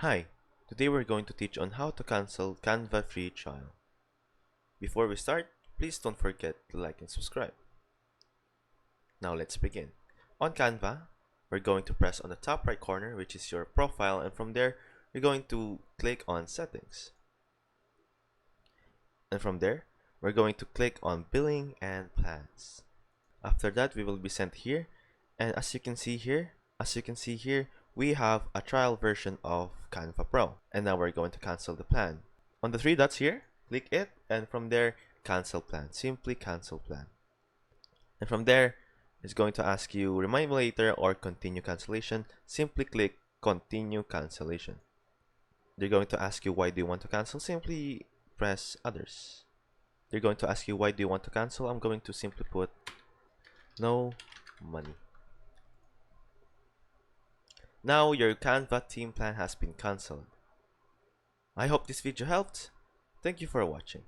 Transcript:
Hi, today we're going to teach on how to cancel Canva free trial. Before we start, please don't forget to like and subscribe. Now let's begin. On Canva, we're going to press on the top right corner, which is your profile, and from there, you're going to click on settings. And from there, we're going to click on billing and plans. After that, we will be sent here, and as you can see here, we have a trial version of Canva Pro. And now we're going to cancel the plan. On the three dots here, click it, and from there, cancel plan. Simply cancel plan. And from there, it's going to ask you remind me later or continue cancellation. Simply click continue cancellation. They're going to ask you why do you want to cancel. Simply press others. They're going to ask you why do you want to cancel. I'm going to simply put no money. Now your Canva theme plan has been cancelled. I hope this video helped. Thank you for watching.